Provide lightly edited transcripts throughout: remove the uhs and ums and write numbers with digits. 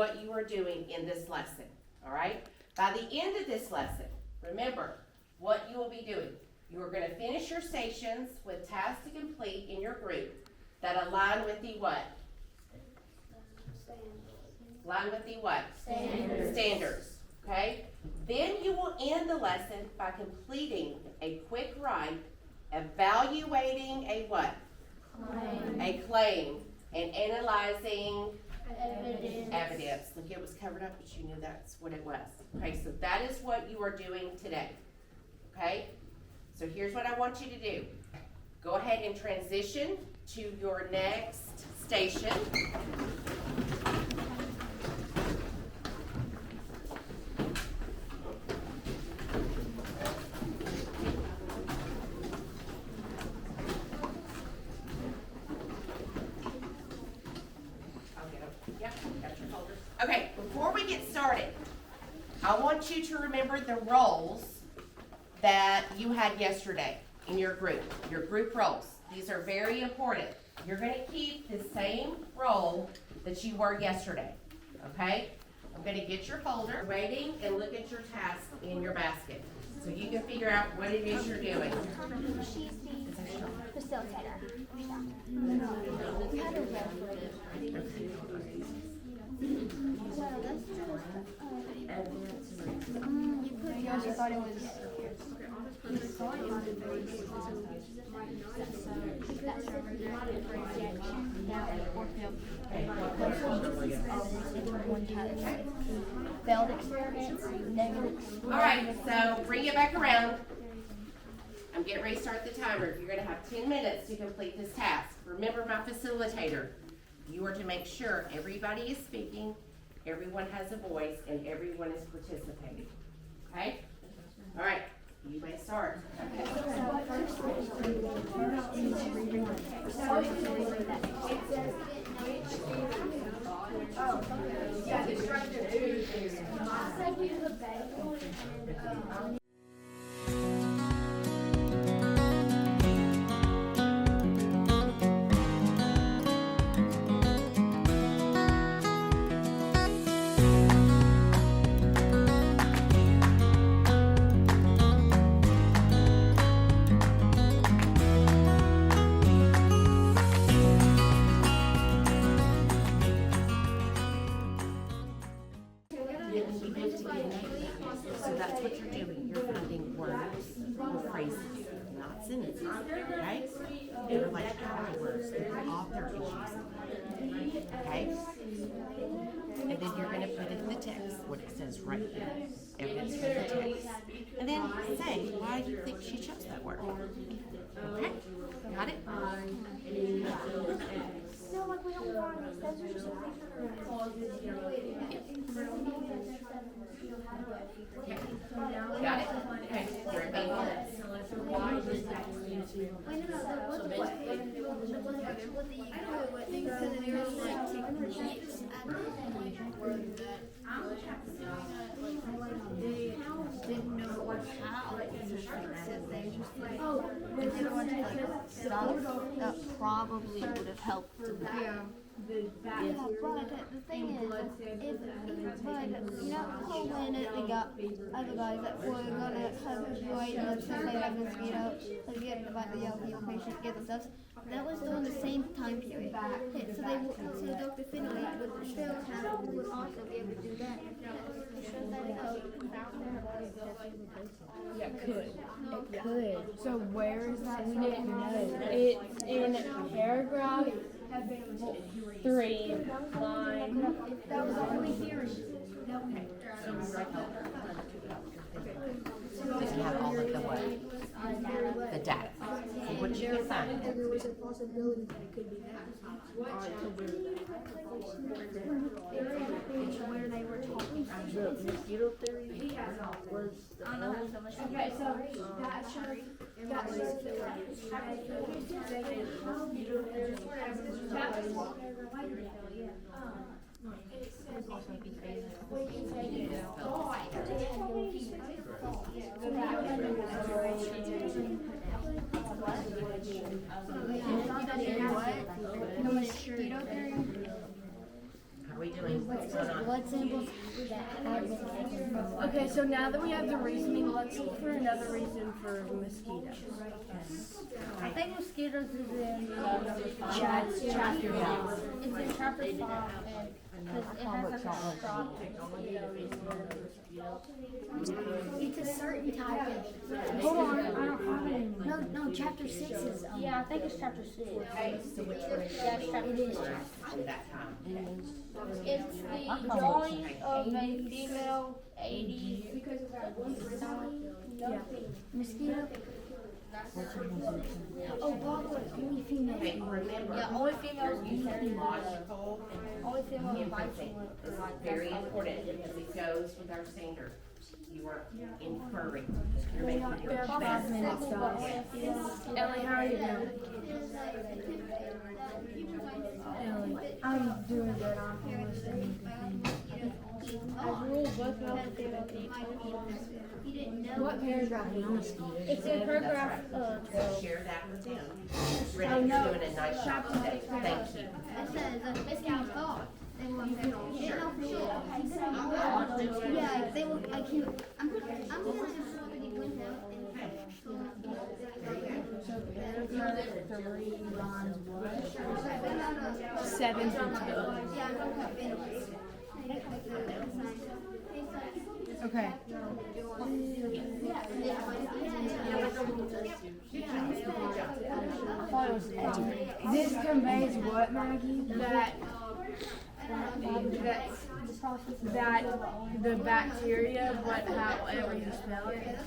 what you are doing in this lesson, all right? By the end of this lesson, remember what you will be doing. You are going to finish your stations with tasks to complete in your group that align with the what? Align with the what? Standards, okay? Then you will end the lesson by completing a quick write, evaluating a what? A claim, and analyzing evidence. Look, it was covered up, but you knew that's what it was. Okay, so that is what you are doing today. Okay? So here's what I want you to do. Go ahead and transition to your next station. Okay, before we get started, I want you to remember the roles that you had yesterday in your group roles. These are very important. You're going to keep the same role that you were yesterday, okay? I'm going to get your folder, waiting, and look at your task in your basket so you can figure out what it is you're doing. She's the facilitator. We had a referee. You also thought it was. Failed experiments, negative. All right, so bring it back around. I'm getting ready to start the timer. You're going to have 10 minutes to complete this task. Remember, my facilitator, you are to make sure everybody is speaking, everyone has a voice, and everyone is participating. Okay? All right, you may start. So that's what you're doing. You're finding words or phrases, not sentences, right? They're like power words, they're author issues, okay? And then you're going to put in the text, what it says right here, evidence from the text. And then say why you think she chose that word. Okay? Got it? No, like we don't want these. Those are just Got it? Okay. You're at main minutes. Didn't know what how they just like if they want to like stuff that probably would have helped them. Yeah, but the thing is, if you know how when they got other guys that were gonna have joy and since they have to speed up, so get about the young patient, get the stuff. That was during the same time period. So Dr. Finley would still have would also be able to do that. Yeah, it could. It could. So where is that? We didn't know. It's in paragraph 3, line. That was only hearing. Okay. Does it have all of the what? The data. So what you can find. There was a possibility that it could be that. It's where they were talking. The mosquito theory was the Okay, so that shows. How are we doing? What's going on? Okay, so now that we have the reasoning, let's look for another reason for mosquitoes. I think mosquitoes is in Chapter 5. it's in chapter 5 and because it has like a straw. It's a certain type of. Hold on, I don't have it anymore. No, chapter 6 is. Yeah, I think it's chapter 6. Okay, so which one? Yeah, it's chapter 6. That time. It's the drawing of a female 80. Yeah. Mosquito. Oh, Barbara, only female. Okay, remember, Yeah, only females use it. logical Only females bites inferencing it. is very important because it goes with our standard. You are inferring. You're making your We have 5 best. minutes, guys. Ellie, how are you doing? Ellie, I'm doing good. I'm almost done. What paragraph is mosquitoes? It's in paragraph So 12. share that with them. Bridget, you're doing a nice job today. Thank you. It says, mosquitoes thought. They will, Sure. yeah, they will, I can't, I'm gonna just look at the window So paragraph 3 lines what? and. 7 to 10. Yeah, I'm gonna finish. Okay. This conveys what, Maggie? That the bacteria, however you spell it.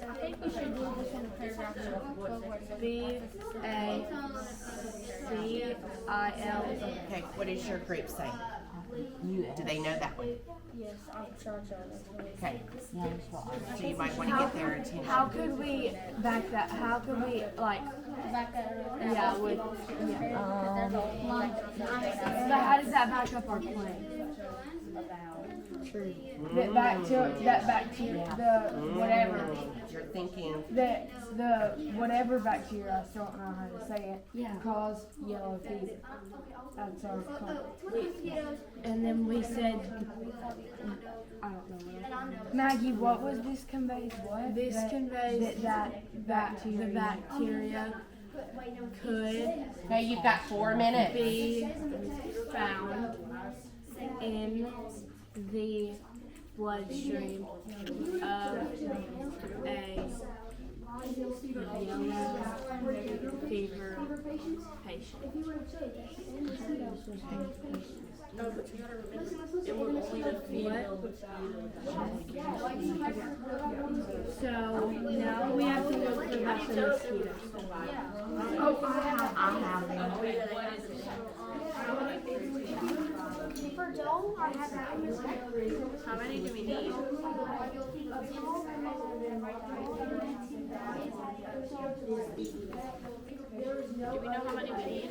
I think we should do this in paragraph 12 where it says BACIL. Okay, what does your group say? Do they know that one? yes, I'm sure so. Okay. So you might want to get their attention. How could we back that? How could we like? Back that Yeah, with there's a line. but how does that back up our claim? True. That bacteria, the whatever. You're thinking, The whatever bacteria, I still don't know how to say it, cause yellow fever. That's our claim. And then we said, I don't know. Maggie, what was this conveys? What? This conveys that the bacteria could okay, you've got 4 minutes. be found in the bloodstream of a yellow fever patient. So now we have to look for about the mosquitoes. Oh, I have them. For Joel, I have that. How many do we need? Do we know how many we need?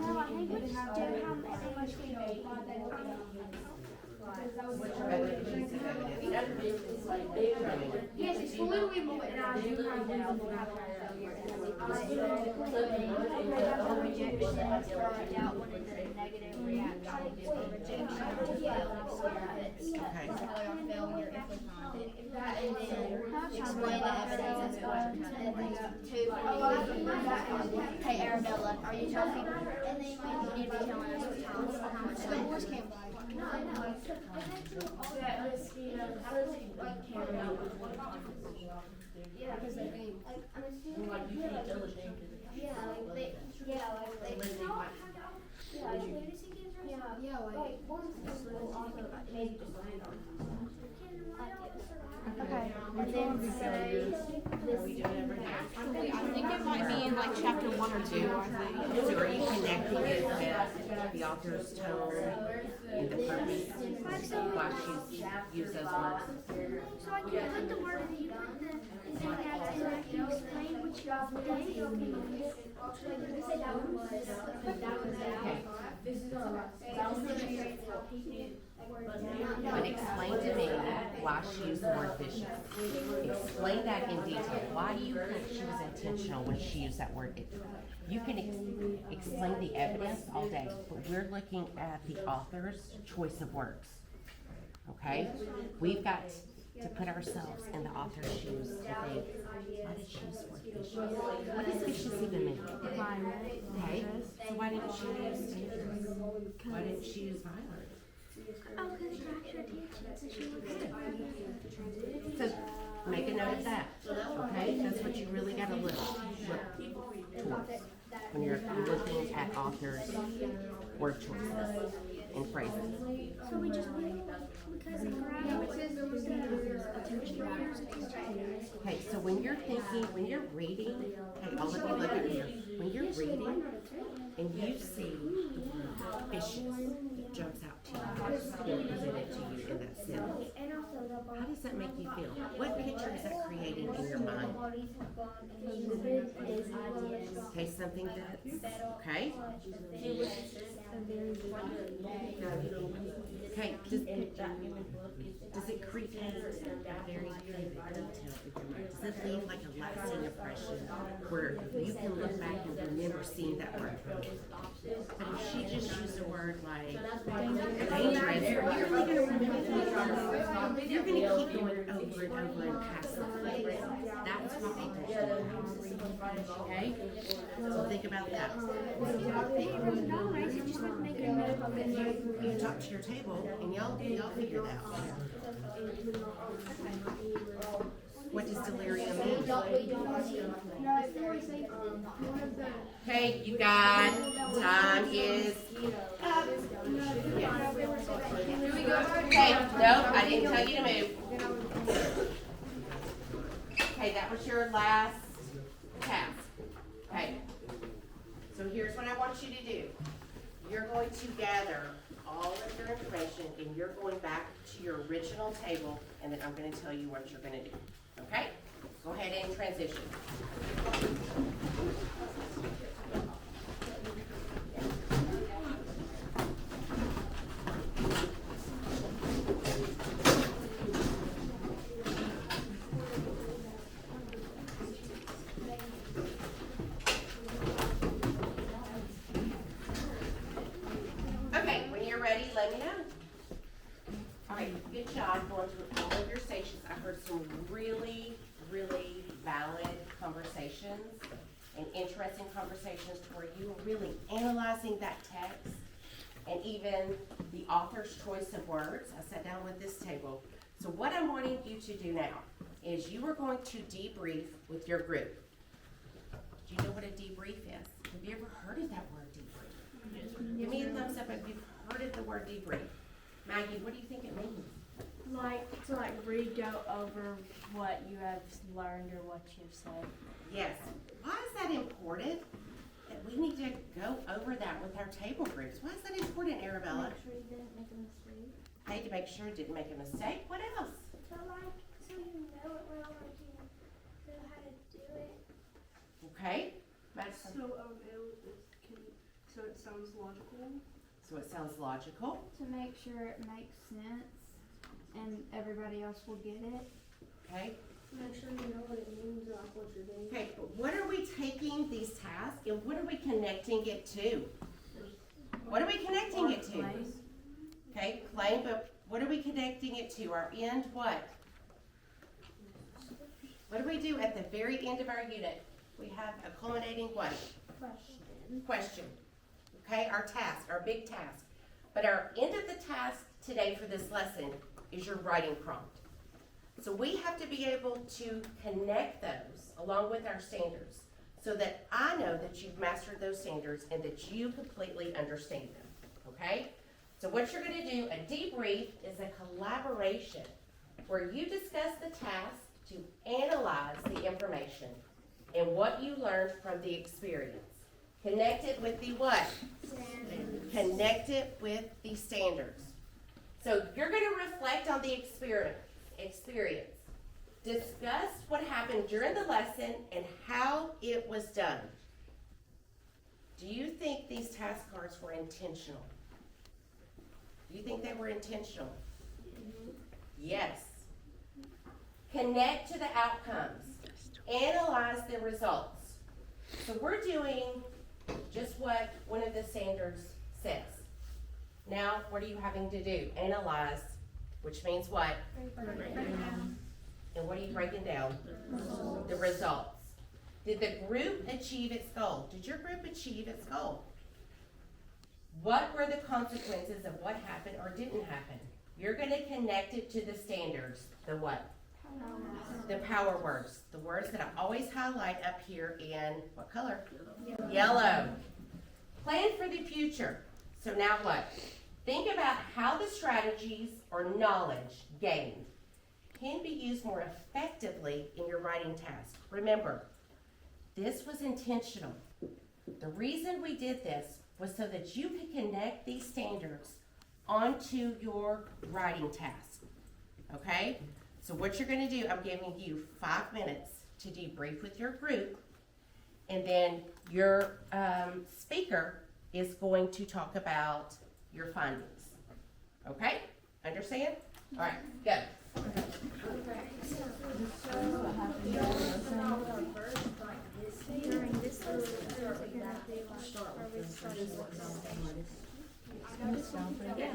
No, I think we just do how much we need. Yes, it's literally more. And I do have negative reaction for rejection. Okay. And then explain the evidence as well. Hey Arabella, are you joking? And then you need to be telling us how much the boys came. No, I know. Yeah, because they think, like, I'm assuming. Yeah, like they, Okay. And then say I think it might be in like chapter 1 or 2. So are you connecting it with the author's tone and the purpose? Why she used those words? So I can put the word in, you put the, is it that, and I can explain which y'all say, or can you just say that one was, Okay. this is all right. But explain to me why she used the word vicious. Explain that in detail. Why do you think she was intentional when she used that word? You can explain the evidence all day, but we're looking at the author's choice of words. Okay? We've got to put ourselves in the author's shoes and think, why did she use the word vicious? What does vicious even mean? Okay? So why didn't she use dangerous? Why didn't she use violent? Oh, because attract your attention, so she looks So make a note of that, okay? That's what you really gotta look towards when you're looking at authors' word choices and phrases. So we just because in Okay, so when you're thinking, when you're reading, okay, all of you look at here. When you're reading and you see vicious, it jumps out to you and presented to you in that sentence. How does that make you feel? What picture is that creating in your mind? Okay, something that's, okay? Okay, does it create a very vivid detail in your mind? Does it leave like a lasting impression where you can look back and remember seeing that word? But if she just used a word like dangerous, you're really going to remember that. You're going to keep going over and over and past that. That's what authors do. Okay? So think about that. You talk to your table and y'all figure that out. What does delirium mean? Okay, you guys, time is up. Okay, nope, I didn't tell you to move. Okay, that was your last task. Okay, so here's what I want you to do. You're going to gather all of your information and you're going back to your original table, and then I'm going to tell you what you're going to do. Okay? Go ahead and transition. Okay, when you're ready, let me know. All right, good job going through all of your stations. I heard some really valid conversations and interesting conversations where you were really analyzing that text and even the author's choice of words. I sat down with this table. So what I'm wanting you to do now is you are going to debrief with your group. Do you know what a debrief is? Have you ever heard of that word, debrief? Give me a thumbs up if you've heard of the word debrief. Maggie, what do you think it means? Like to re-go over what you have learned or what you've said. Yes. Why is that important? That we need to go over that with our table groups. Why is that important, Arabella? Make sure you didn't make a mistake. Hey, to make sure you didn't make a mistake. What else? So so you know it well, you know how to do it. Okay. Madison. So it sounds logical. So it sounds logical. To make sure it makes sense and everybody else will get it. Okay. Make sure you know what it means, like what you're doing. Okay, but what are we taking these tasks and what are we connecting it to? What are we connecting it to? Okay, claim, but what are we connecting it to? Our end what? What do we do at the very end of our unit? We have a culminating what? Question. Okay, our task, our big task. But our end of the task today for this lesson is your writing prompt. So we have to be able to connect those along with our standards so that I know that you've mastered those standards and that you completely understand them, okay? So what you're gonna do, a debrief is a collaboration where you discuss the task to analyze the information and what you learned from the experience. Connect it with the what? Standards. Connect it with the standards. So you're gonna reflect on the experience. Discuss what happened during the lesson and how it was done. Do you think these task cards were intentional? Do you think they were intentional? Yes. Connect to the outcomes. Analyze the results. So we're doing just what one of the standards says. Now, what are you having to do? Analyze, which means what? And what are you breaking down? The results. Did the group achieve its goal? Did your group achieve its goal? What were the consequences of what happened or didn't happen? You're gonna connect it to the standards. The what? The power words. The words that I always highlight up here in what color? Yellow. Plan for the future. So now what? Think about how the strategies or knowledge gained can be used more effectively in your writing task. Remember, this was intentional. The reason we did this was so that you could connect these standards onto your writing task. Okay? So what you're gonna do, I'm giving you 5 minutes to debrief with your group, and then your speaker is going to talk about your findings. Okay? Understand? All right, go. During this lesson, are we starting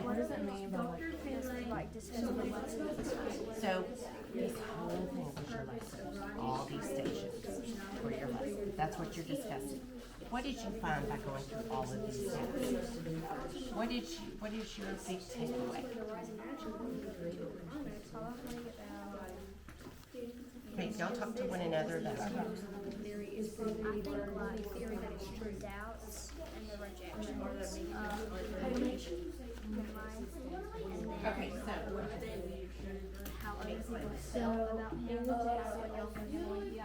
What does it mean by like discussing So this whole thing was your lesson. All these stations were your lesson. That's what you're discussing. What did you find by going through all of these steps? What is your big takeaway? Okay, y'all talk to one another though. I think like theory that it's true doubts and the rejection Okay, so how other people feel about him.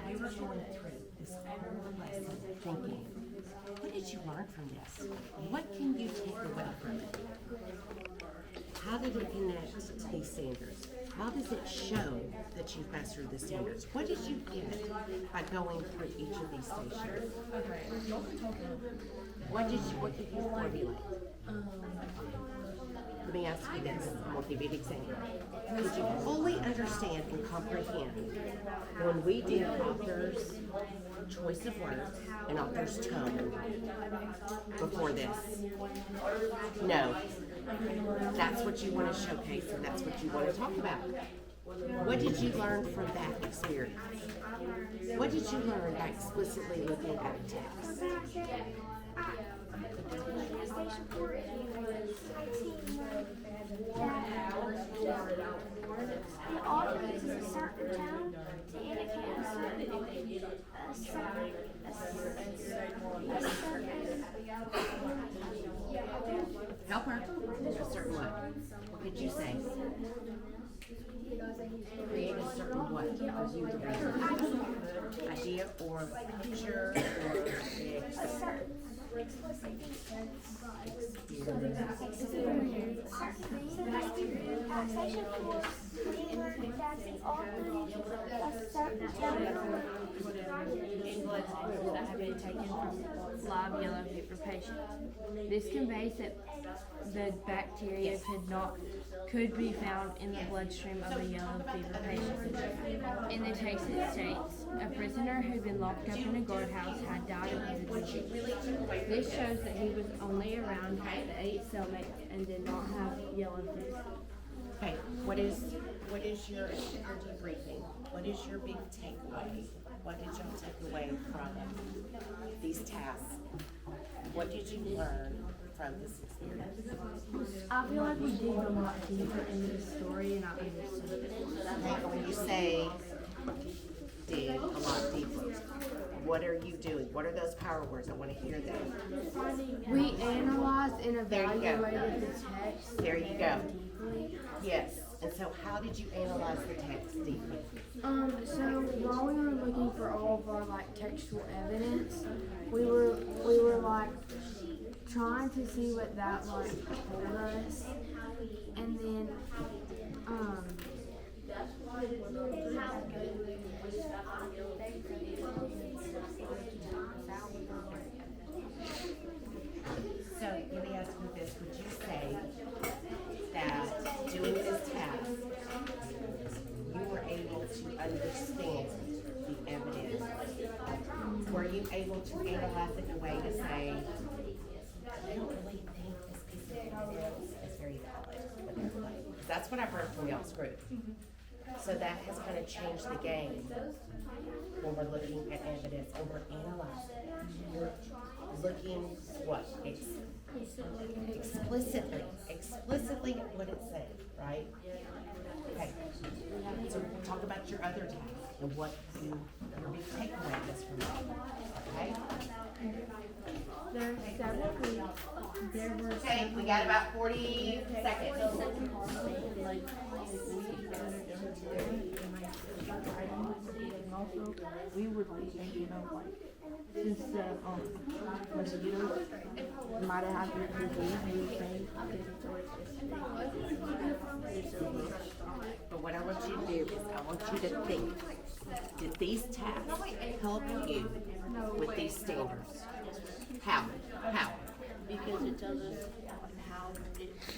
we were going through this whole lesson thinking, what did you learn from this? What can you take away from it? How did it connect to these standards? How does it show that you've mastered the standards? What did you get by going through each of these stations? What did you formulate? Let me ask you this, I'll give you an example. Did you fully understand and comprehend when we did author's choice of words and author's tone before this? No. That's what you want to showcase and that's what you want to talk about. What did you learn from that experience? What did you learn by explicitly looking at a text? The author uses a certain tone to indicate a certain Help her. A certain what? What did you say? Create a certain what for you to read? Idea or picture or Section 4, we learned that the author uses a certain tone. in blood samples that have been taken from live yellow fever patients. This conveys that the bacteria could be found in the bloodstream of a yellow fever patient. In the text it states, a prisoner who'd been locked up in a guardhouse had died of the disease. This shows that he was only around the 8 cellmates and did not have yellow fever. Okay, what is your debriefing? What is your big takeaway? What did y'all take away from these tasks? What did you learn from this experience? I feel like we dig a lot deeper into the story and I understood it. Okay, when you say dig a lot deeper, what are you doing? What are those power words? I want to hear them. We analyzed and There you go. evaluated the text. There you go. Deeply. Yes. And so how did you analyze the text deeply? So while we were looking for all of our like textual evidence, we were like trying to see what that like told us, and then So let me ask you this, would you say going to analyze it in a way to say, I don't really think this piece of evidence is very valid. Because that's what I've heard from y'all's group. So that has kind of changed the game when we're looking at evidence and we're analyzing. We're looking what? Explicitly at what it's saying, right? Okay. So talk about your other tasks and what your big takeaway is from that. Okay? There are several groups. There were Okay, we got about 40 seconds. Like, and also, we were like thinking of like, since the mosquitoes might have had this disease, we were saying, But what I want you to do is I want you to think, did these tasks help you with these standards? How? because it tells us how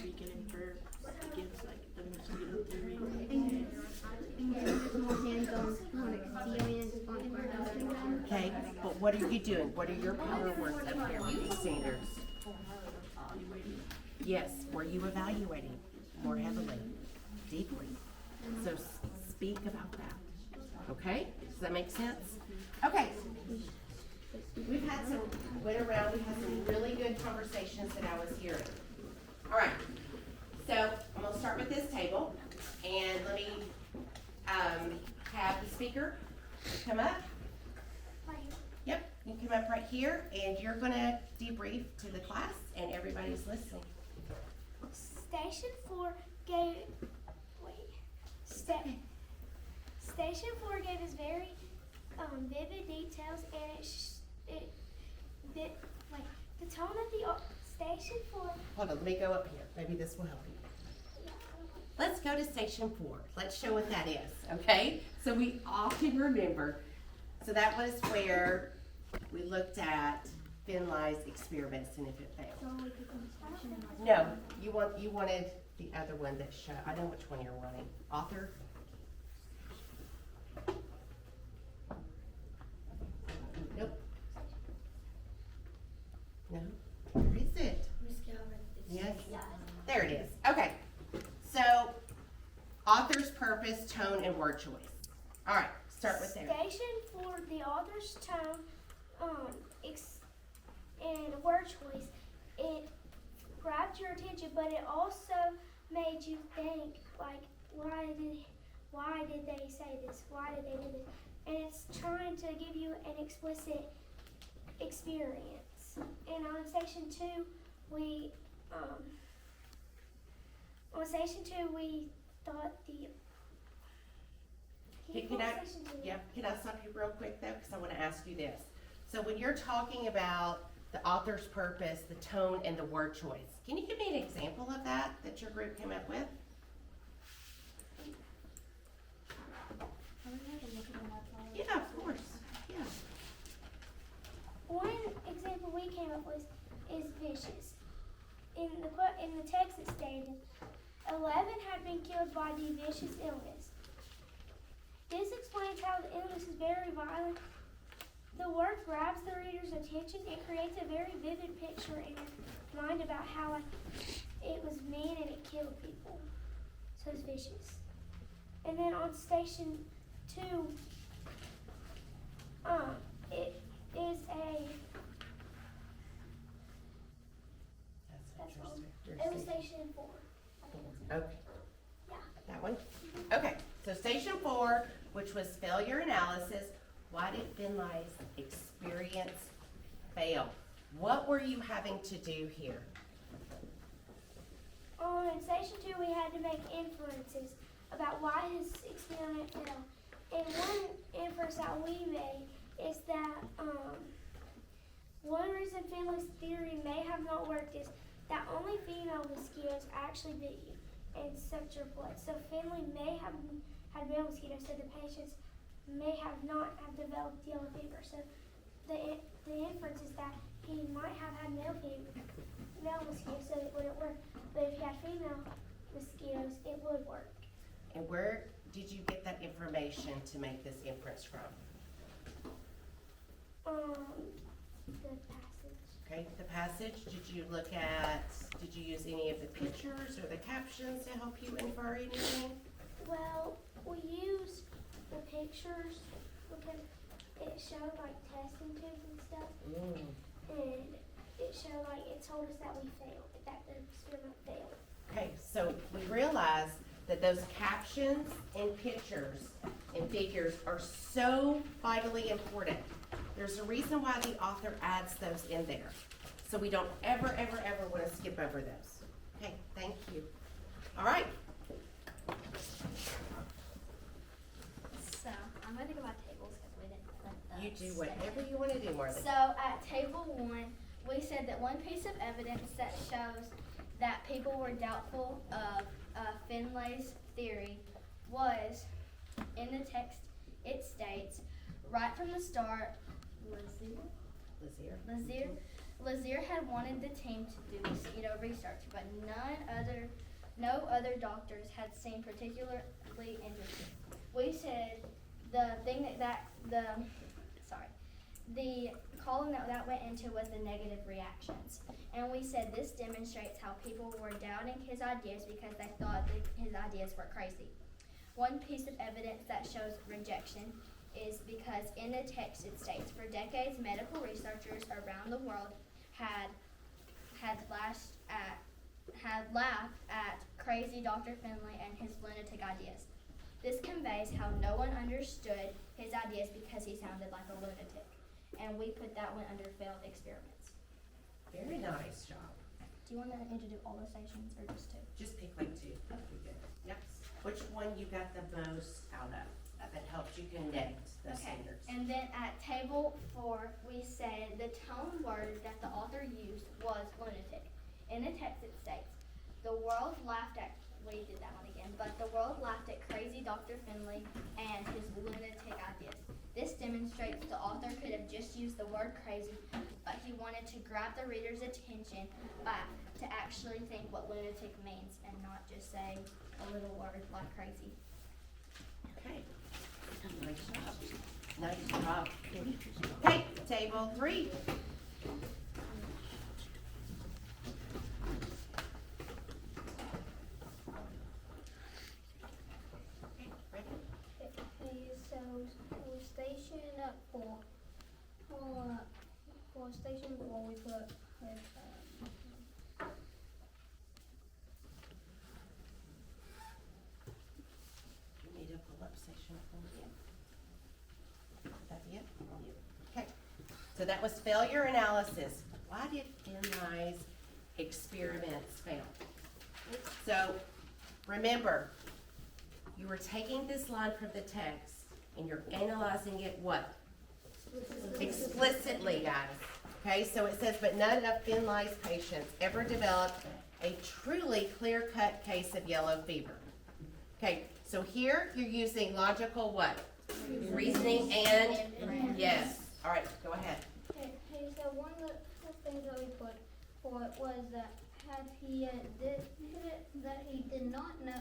we can improve against like the mosquito theory. More hands-on experience. Okay, but what are you doing? What are your power words up here with these standards? Yes, were you evaluating more heavily, deeply? So speak about that. Okay, does that make sense? Okay. We've had some, went around, we had some really good conversations that I was hearing. All right, so I'm gonna start with this table, and let me, have the speaker come up. Yep, you come up right here, and you're gonna debrief to the class, and everybody's listening. Station 4 gave, Station 4 gave us very vivid details, and the tone of the Station 4. Hold on, let me go up here, maybe this will help you. Let's go to Station 4. Let's show what that is, okay? So we all can remember. So that was where we looked at Finlay's experiments and if it failed. No, you wanted the other one that showed, I know which one you're wanting. Author? Nope. No? Where is it? Yes? There it is. Okay. So, author's purpose, tone, and word choice. All right, start with there. Station 4, the author's tone, and word choice. It grabbed your attention, but it also made you think, like, why did they say this? Why did they do this? And it's trying to give you an explicit experience. And on Station 2, we thought the. Can I stop you real quick though, because I want to ask you this. So when you're talking about the author's purpose, the tone, and the word choice, can you give me an example of that your group came up with? Yeah, of course. Yeah. One example we came up with is vicious. In the text it stated, 11 had been killed by the vicious illness. This explains how the illness is very violent. The word grabs the reader's attention. It creates a very vivid picture in your mind about how it was mean and it killed people. So it's vicious. And then on Station 2, it is a. That's wrong. It was Station 4. Okay. Yeah. That one? Okay, so Station 4, which was failure analysis. Why did Finlay's experience fail? What were you having to do here? In Station 2, we had to make inferences about why his experiment failed. And one inference that we made is that one reason Finlay's theory may have not worked is that only female mosquitoes actually bit you and sucked your blood. So Finlay may have had male mosquitoes, so the patients may have not have developed yellow fever. So the inference is that he might have had male mosquitoes, so it wouldn't work. But if he had female mosquitoes, it would work. And where did you get that information to make this inference from? The passage. Okay, the passage, did you use any of the pictures or the captions to help you infer anything? Well, we used the pictures because it showed like testing tubes and stuff, and it told us that we failed, that the experiment failed. Okay, so we realize that those captions and pictures and figures are so vitally important. There's a reason why the author adds those in there. So we don't ever want to skip over those. Okay, thank you. All right. So I'm gonna go by tables because we didn't put You do whatever you want to do, Marley. So at table 1, we said that one piece of evidence that shows that people were doubtful of Finlay's theory was, in the text, it states, right from the start, Lazier had wanted the team to do mosquito research, but no other doctors had seemed particularly interested. We said the column that went into was the negative reactions. And we said this demonstrates how people were doubting his ideas because they thought that his ideas were crazy. One piece of evidence that shows rejection is because in the text it states, for decades medical researchers around the world had laughed at crazy Dr. Finlay and his lunatic ideas. This conveys how no one understood his ideas because he sounded like a lunatic. And we put that one under failed experiments. Very nice job. Do you want to introduce all the stations or just 2? Just pick like 2. That'd be good. Yep. Which one you got the most out of that helped you connect the standards? And then at table 4, we said the tone word that the author used was lunatic. In the text it states, the world laughed at, we did that one again, but the world laughed at crazy Dr. Finlay and his lunatic ideas. This demonstrates the author could have just used the word crazy, but he wanted to grab the reader's attention to actually think what lunatic means and not just say a little word like crazy. Okay. Nice job. Nice job. Okay, table 3. Okay, ready? Okay, so station for station 4 we put You need to pull up station 4 again. Would that be it? Okay. So that was failure analysis. Why did Finlay's experiments fail? So remember, you were taking this line from the text and you're analyzing it what? Explicitly, guys. Okay, so it says, but none of Finlay's patients ever developed a truly clear-cut case of yellow fever. Okay, so here you're using logical what? Reasoning and yes. All right, go ahead. Okay, so one of the things that we put for it was that he did not know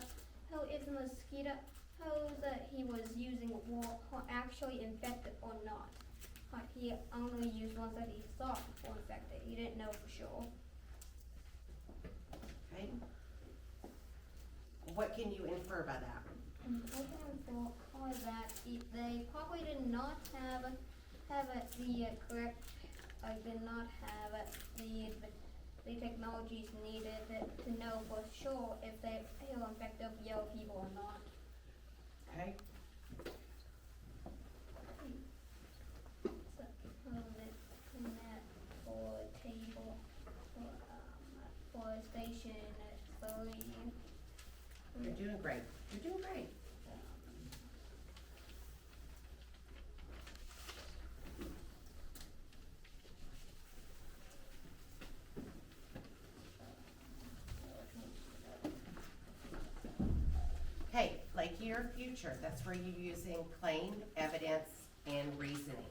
how if the mosquitoes that he was using were actually infected or not. He only used ones that he thought were infected. He didn't know for sure. Okay. What can you infer by that? For that they probably did not have the correct, did not have the technologies needed to know for sure if he'll infect the yellow fever or not. Okay. For table for station 3. You're doing great. You're doing great. Okay, like your future, that's where you're using plain evidence and reasoning.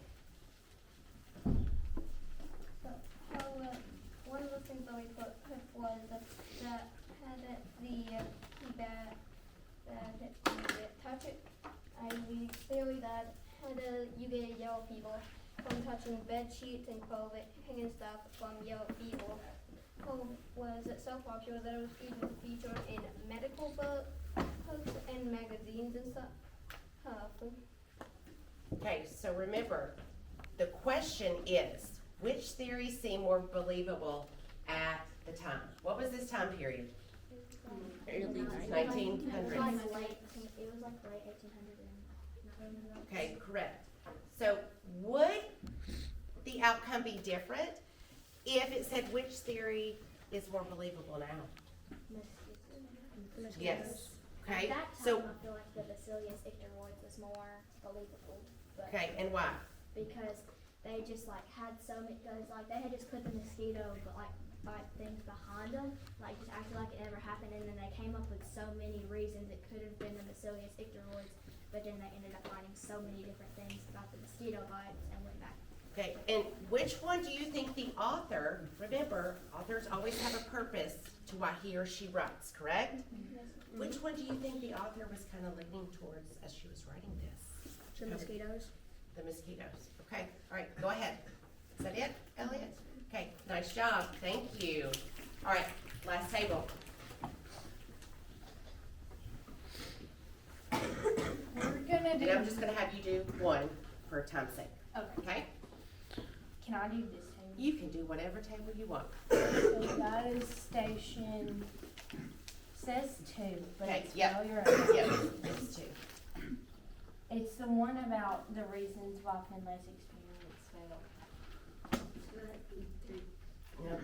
One of the things that we put was that had touch it. We clearly that had you get a yellow fever, from touching bed sheets and clothing and stuff from yellow fever. Was it so popular that it was even featured in medical books and magazines and stuff. Okay, so remember, the question is, which theory seemed more believable at the time? What was this time period? Early 1900s. It was like late 1800s. Okay, correct. So would the outcome be different if it said which theory is more believable now? Yes. Okay, At that so, time, I feel like the Bacillus icteroids was more believable, but okay, and why? because they just like had so many, cause like they had just put the mosquito, but like things behind them, like just acted like it never happened, and then they came up with so many reasons it could have been the Bacillus icteroids, but then they ended up finding so many different things about the mosquito bites and went back. Okay, and which one do you think the author, remember, authors always have a purpose to why he or she writes, correct? Which one do you think the author was kind of leaning towards as she was writing this? The mosquitoes. The mosquitoes. Okay, all right, go ahead. Is that it, Elliot? Okay, nice job, thank you. All right, last table. We're gonna And I'm just gonna have you do one for time's sake, Okay. okay? Can I do this table? You can do whatever table you want. So that is station, says 2, but Okay, it's yep. failure. Yep, it's two. It's the one about the reasons why Finlay's experiments failed. Yep.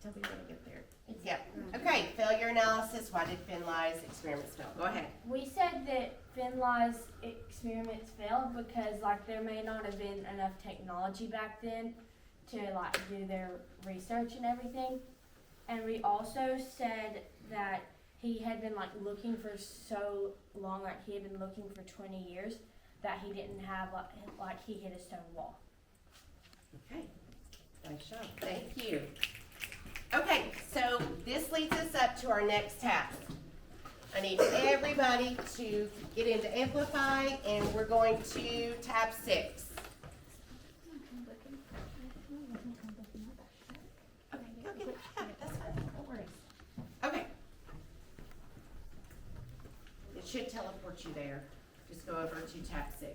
Tell me when I get there. It's Yep, okay, failure analysis, why did Finlay's experiments fail? Go ahead. We said that Finlay's experiments failed because like there may not have been enough technology back then to like do their research and everything. And we also said that he had been like looking for so long, like he had been looking for 20 years, that he didn't have like he hit a stone wall. Okay, nice job, thank you. Okay, so this leads us up to our next task. I need everybody to get into Amplify, and we're going to tab 6. Okay, go get it. Yeah, that's fine, no worries. Okay. It should teleport you there. Just go over to tab 6.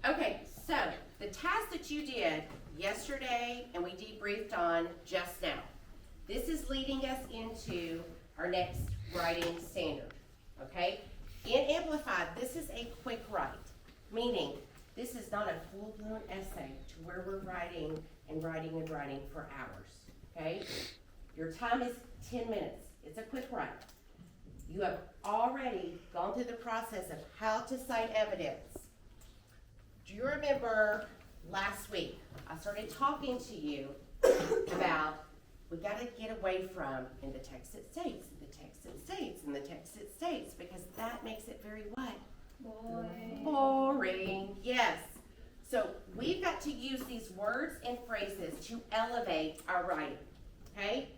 Okay, so the task that you did yesterday and we debriefed on just now, this is leading us into our next writing standard, okay? In Amplified, this is a quick write, meaning this is not a full-blown essay to where we're writing and writing and writing for hours, okay? Your time is 10 minutes. It's a quick write. You have already gone through the process of how to cite evidence. Do you remember last week, I started talking to you about we gotta get away from in the text it states, in the text it states, in the text it states, because that makes it very what? Boring, yes. So we've got to use these words and phrases to elevate our writing, okay?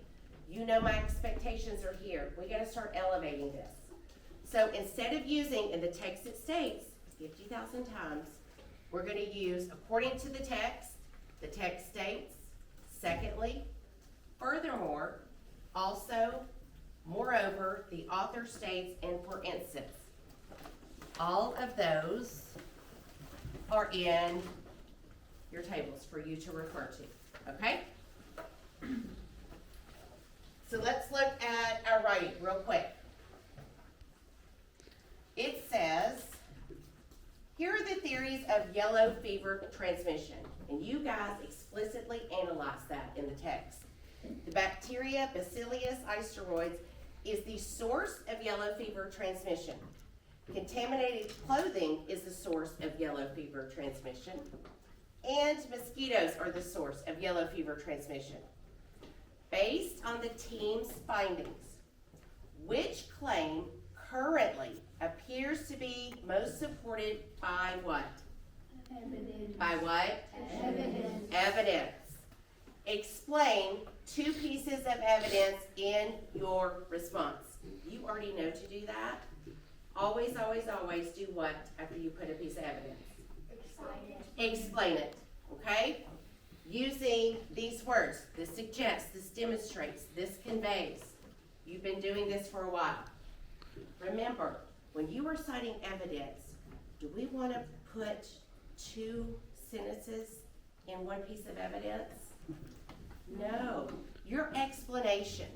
You know my expectations are here. We gotta start elevating this. So instead of using in the text it states 50,000 times, we're going to use according to the text states, secondly, furthermore, also, moreover, the author states, and for instance. All of those are in your tables for you to refer to, okay? So let's look at our writing real quick. It says, here are the theories of yellow fever transmission, and you guys explicitly analyze that in the text. The bacteria Bacillus asteroides is the source of yellow fever transmission. Contaminated clothing is the source of yellow fever transmission, and mosquitoes are the source of yellow fever transmission. Based on the team's findings, which claim currently appears to be most supported by what? Evidence. By what? Evidence. Evidence. explain 2 pieces of evidence in your response. You already know to do that. Always, always, always do what after you put a piece of evidence? Explain it, okay? Using these words, this suggests, this demonstrates, this conveys. You've been doing this for a while. Remember, when you are citing evidence, do we want to put 2 sentences in one piece of evidence? No. Your explanation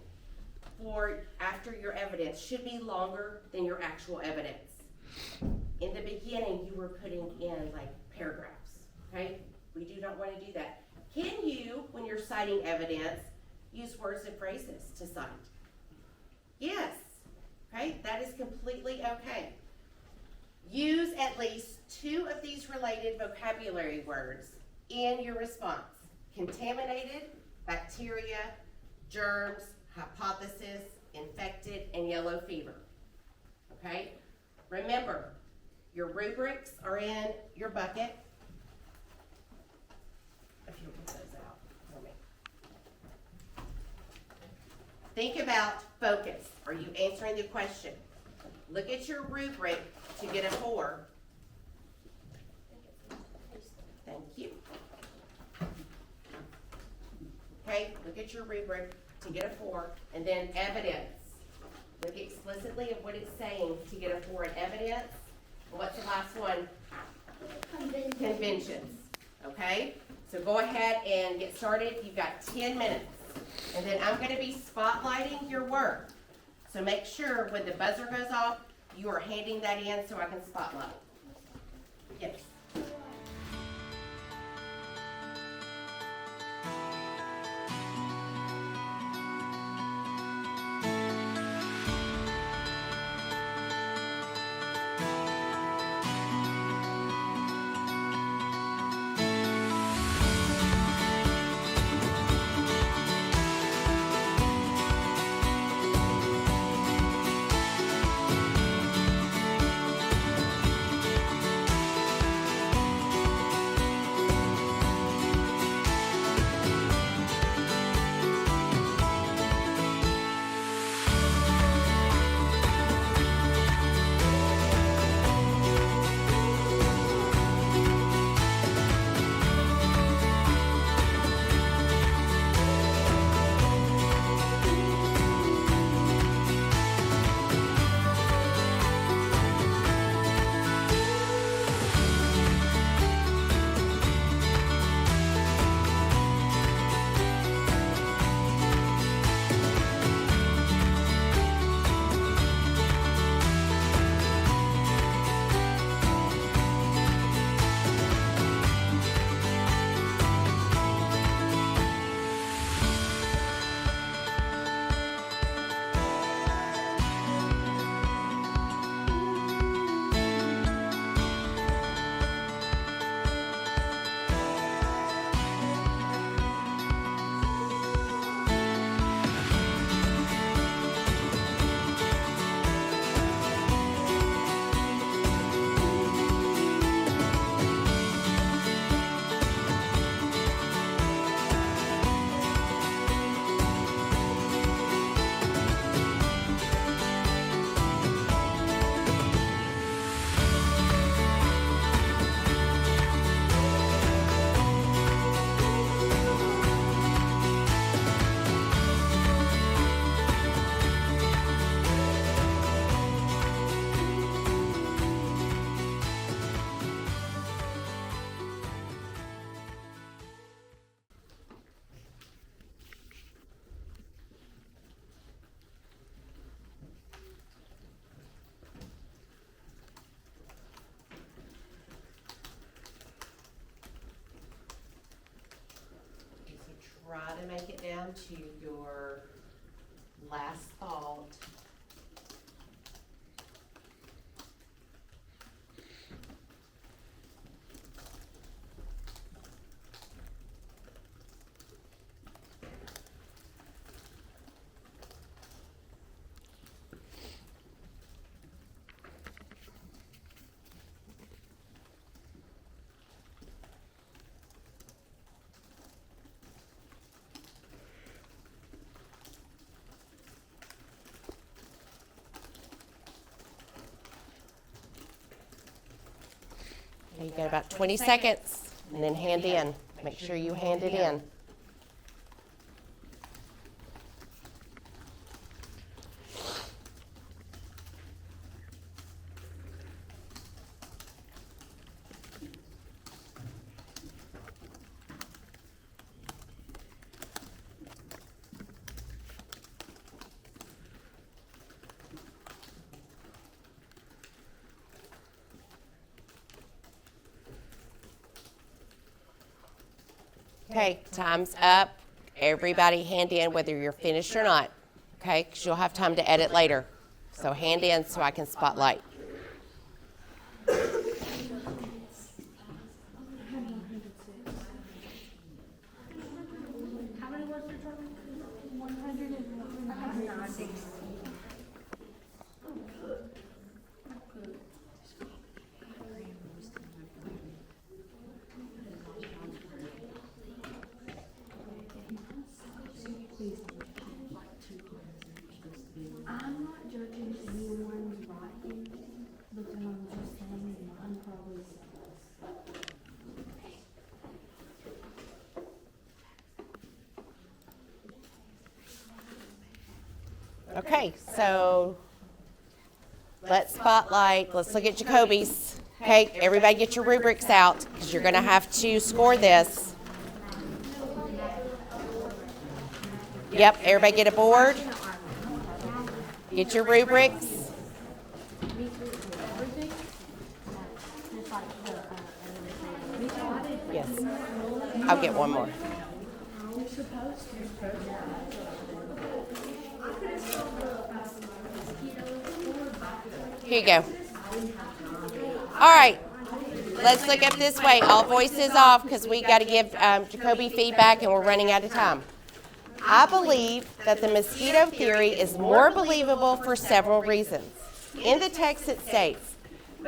for after your evidence should be longer than your actual evidence. In the beginning, you were putting in like paragraphs, okay? We do not want to do that. Can you, when you're citing evidence, use words and phrases to cite? Yes, okay? That is completely okay. Use at least 2 of these related vocabulary words in your response. Contaminated, bacteria, germs, hypothesis, infected, and yellow fever. Okay? Remember, your rubrics are in your bucket. If you'll get those out for me. Think about focus. Are you answering the question? Look at your rubric to get a 4. Thank you. Okay, look at your rubric to get a 4, and then evidence. Look explicitly at what it's saying to get a 4 in evidence. And what's the last one? Conventions. Okay, so go ahead and get started. You've got 10 minutes, and then I'm going to be spotlighting your work. So make sure when the buzzer goes off, you are handing that in so I can spotlight. Yes. Try to make it down to your last thought. Okay, you got about 20 seconds, and then hand in. Make sure you hand it in. Okay, time's up. Everybody hand in whether you're finished or not, okay? Because you'll have time to edit later. So hand in so I can spotlight. I'm not judging anyone's writing, but I'm just saying mine probably sucks. Okay, so let's spotlight. Let's look at Jacoby's. Okay, everybody get your rubrics out because you're going to have to score this. Yep, everybody get a board. Get your rubrics. Yes. I'll get one more. Here you go. All right. Let's look up this way. All voices off because we got to give Jacoby feedback and we're running out of time. I believe that the mosquito theory is more believable for several reasons. In the text it states,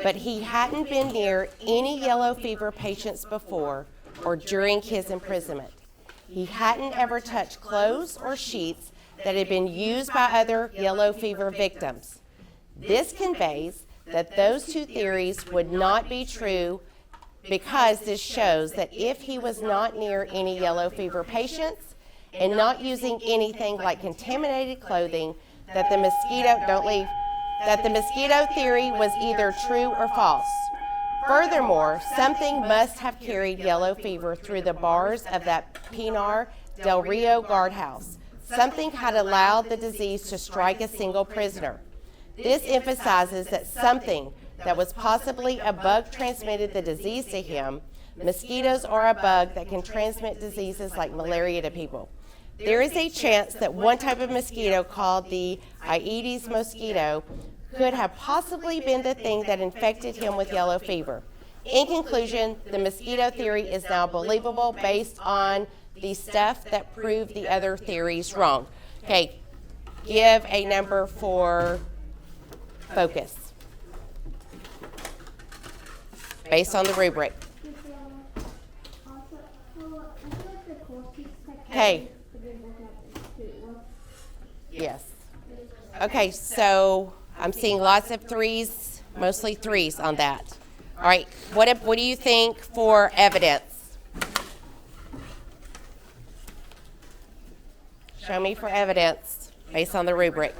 but he hadn't been near any yellow fever patients before or during his imprisonment. He hadn't ever touched clothes or sheets that had been used by other yellow fever victims. This conveys that those two theories would not be true because this shows that if he was not near any yellow fever patients, and not using anything like contaminated clothing, that the mosquito theory was either true or false. Furthermore, something must have carried yellow fever through the bars of that Pinar del Rio guardhouse. Something had allowed the disease to strike a single prisoner. This emphasizes that something that was possibly a bug transmitted the disease to him. Mosquitoes are a bug that can transmit diseases like malaria to people. There is a chance that one type of mosquito called the Aedes mosquito could have possibly been the thing that infected him with yellow fever. In conclusion, the mosquito theory is now believable based on the stuff that proved the other theories wrong. Okay, give a number for focus based on the rubric. Okay. Yes. Okay, so I'm seeing lots of threes, mostly threes on that. All right, what do you think for evidence? Show me for evidence based on the rubric.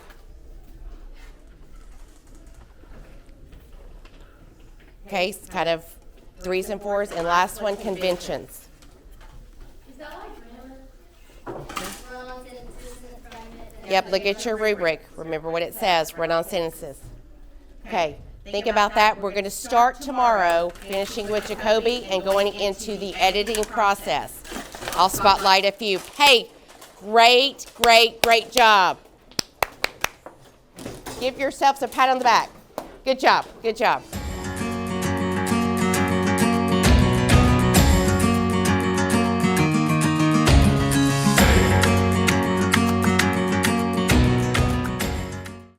Okay, it's kind of threes and fours, and last one, conventions. Yep, look at your rubric. Remember what it says, run-on sentences. Okay, think about that. We're going to start tomorrow, finishing with Jacoby and going into the editing process. I'll spotlight a few. Hey, great job. Give yourselves a pat on the back. Good job.